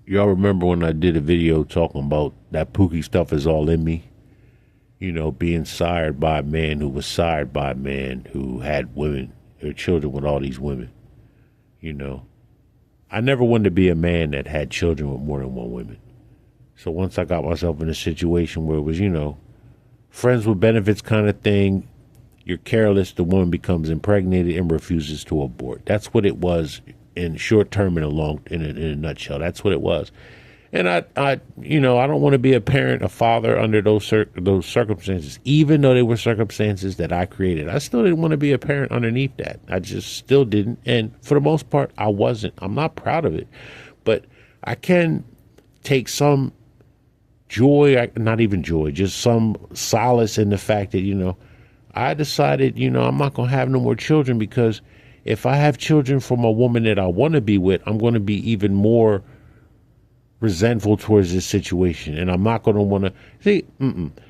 Y'all remember when I did a video talking about that Pookie stuff is all in me? You know, being sired by a man who was sired by a man who had women or children with all these women. You know, I never wanted to be a man that had children with more than one woman. So once I got myself in a situation where it was, you know, friends with benefits kind of thing, you're careless, the woman becomes impregnated and refuses to abort. That's what it was in short term and in a nutshell. That's what it was. And I don't want to be a parent, a father under those circumstances, even though they were circumstances that I created. I still didn't want to be a parent underneath that. I just still didn't. And for the most part, I wasn't. I'm not proud of it. But I can take some joy, not even joy, just some solace in the fact that, you know, I decided, you know, I'm not going to have no more children, because if I have children from a woman that I want to be with, I'm going to be even more resentful towards this situation, and I'm not going to want to see.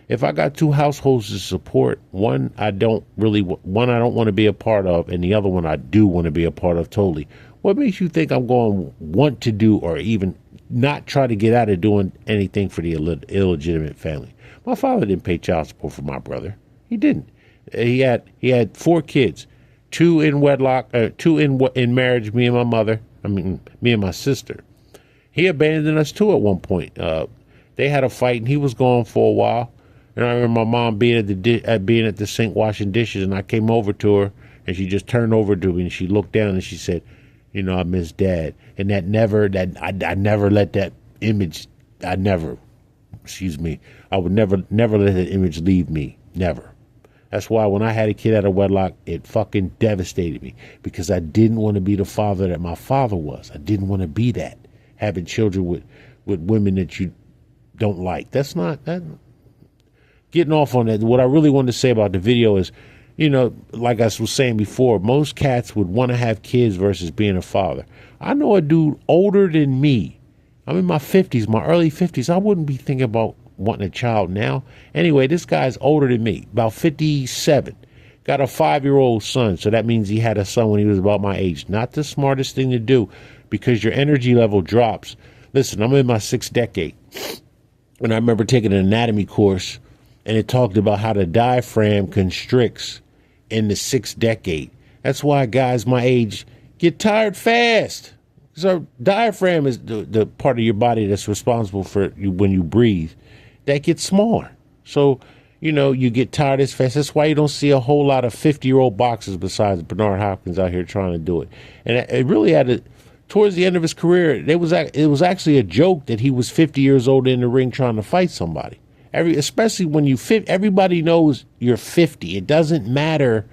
If I got two households to support, one I don't want to be a part of, and the other one I do want to be a part of totally. What makes you think I'm going to want to do, or even not try to get out of doing anything for the illegitimate family? My father didn't pay child support for my brother. He didn't. He had 4 kids, 2 in wedlock, 2 in marriage. Me and my mother. Me and my sister. He abandoned us too at one point. They had a fight, and he was gone for a while. And I remember my mom being at the sink washing dishes, and I came over to her, and she just turned over to me, and she looked down, and she said, "You know, I miss Dad." And I never let that image. I would never let that image leave me. Never. That's why when I had a kid out of wedlock, it fucking devastated me, because I didn't want to be the father that my father was. I didn't want to be that. Having children with women that you don't like. That's not that. Getting off on that. What I really wanted to say about the video is, you know, like I was saying before, most cats would want to have kids versus being a father. I know a dude older than me. I'm in my 50s, my early 50s. I wouldn't be thinking about wanting a child now. Anyway, this guy's older than me, about 57. Got a 5-year-old son, so that means he had a son when he was about my age. Not the smartest thing to do, because your energy level drops. Listen, I'm in my 6th decade, and I remember taking an anatomy course, and it talked about how the diaphragm constricts in the 6th decade. That's why guys my age get tired fast, because our diaphragm is the part of your body that's responsible for you when you breathe. That gets smaller. So, you know, you get tired as fast. That's why you don't see a whole lot of 50-year-old boxers besides Bernard Hopkins out here trying to do it. And it really towards the end of his career, it was actually a joke that he was 50 years old in the ring trying to fight somebody. Especially when everybody knows you're 50. It doesn't matter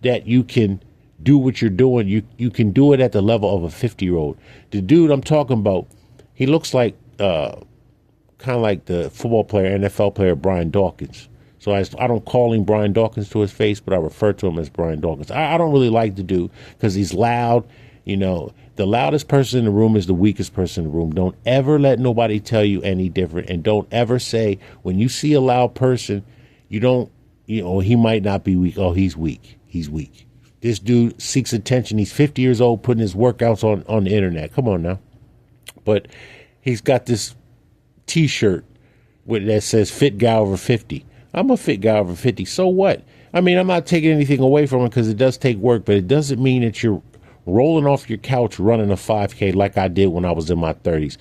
that you can do what you're doing. You can do it at the level of a 50-year-old. The dude I'm talking about, he looks like kind of like the football player, NFL player Brian Dawkins. So I don't call him Brian Dawkins to his face, but I refer to him as Brian Dawkins. I don't really like the dude because he's loud. You know, the loudest person in the room is the weakest person in the room. Don't ever let nobody tell you any different. And don't ever say, when you see a loud person, he might not be weak. Oh, he's weak. He's weak. This dude seeks attention. He's 50 years old putting his workouts on the internet. Come on now. But he's got this T-shirt that says fit guy over 50. I'm a fit guy over 50. So what? I mean, I'm not taking anything away from it because it does take work, but it doesn't mean that you're rolling off your couch running a 5K like I did when I was in my 30s.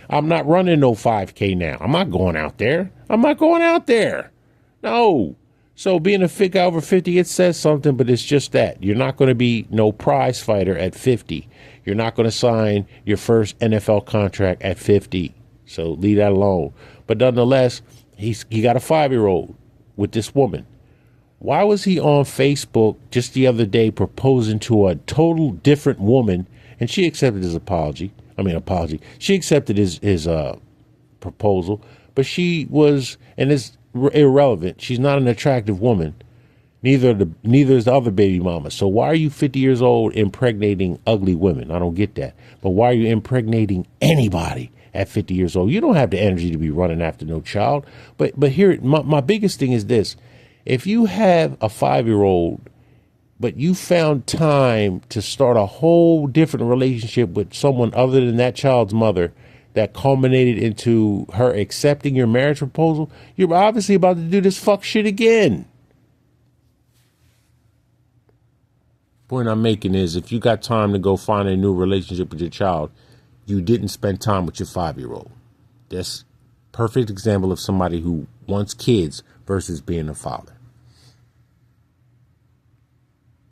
I'm not running no 5K now. I'm not going out there. No. So being a fit guy over 50, it says something, but it's just that. You're not going to be no prize fighter at 50. You're not going to sign your first NFL contract at 50. So leave that alone. But nonetheless, he got a 5-year-old with this woman. Why was he on Facebook just the other day proposing to a total different woman, and she accepted his apology? She accepted his proposal, but she was, and it's irrelevant. She's not an attractive woman. Neither is the other baby mama. So why are you 50 years old impregnating ugly women? I don't get that. But why are you impregnating anybody at 50 years old? You don't have the energy to be running after no child. But here, my biggest thing is this. If you have a 5-year-old, but you found time to start a whole different relationship with someone other than that child's mother, that culminated into her accepting your marriage proposal, you're obviously about to do this fuck shit again. Point I'm making is, if you got time to go find a new relationship with your child, you didn't spend time with your 5-year-old. That's perfect example of somebody who wants kids versus being a father.